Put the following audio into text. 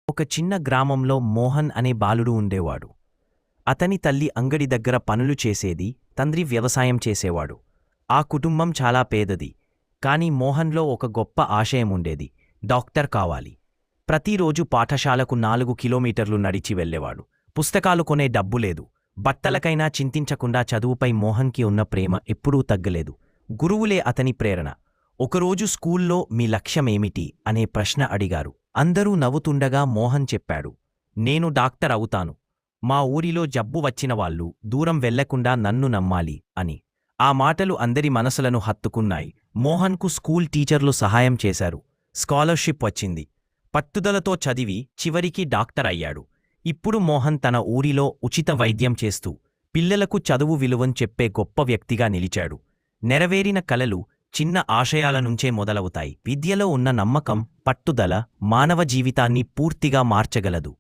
ఒక చిన్న గ్రామంలో మోహన్ అనే బాలుడు ఉండేవాడు. అతని తల్లి అంగడి దగ్గర పనులు చేసేది, తండ్రి వ్యవసాయం చేసేవాడు. ఆ కుటుంబం చాలా పేదది. కాని మోహన్లో ఒక గొప్ప ఆశయం ఉండేది: డాక్టర్ కావాలి. ప్రతిరోజు పాఠశాలకు 4 కిలోమీటర్లు నడిచి వెళ్ళేవాడు. పుస్తకాలు కొనే డబ్బు లేదు. బట్టలకైనా చింతించకుండా చదువుపై మోహన్కి ఉన్న ప్రేమ ఎప్పుడూ తగ్గలేదు. గురువులే అతని ప్రేరణ. ఒకరోజు స్కూల్లో మీ లక్ష్యమేమిటి అనే ప్రశ్న అడిగారు. అందరూ నవ్వుతుండగా మోహన్ చెప్పాడు: నేను డాక్టర్ అవుతాను. మా ఊరిలో జబ్బు వచ్చినవాళ్లు దూరం వెళ్లకుండా నన్ను నమ్మాలి అని. ఆ మాటలు అందరి మనసులను హత్తుకున్నాయి. మోహన్కు స్కూల్ టీచర్లు సహాయం చేశారు. స్కాలర్షిప్ వచ్చింది. పట్టుదలతో చదివి చివరికి డాక్టర్ అయ్యాడు. ఇప్పుడు మోహన్ తన ఊరిలో ఉచిత వైద్యం చేస్తూ పిల్లలకు చదువు విలువను చెప్పే గొప్ప వ్యక్తిగా నిలిచాడు. నెరవేరిన కలలు చిన్న ఆశయాల నుంచే మొదలవుతాయి. విద్యలో ఉన్న నమ్మకం, పట్టుదల మానవ జీవితాన్ని పూర్తిగా మార్చగలదు.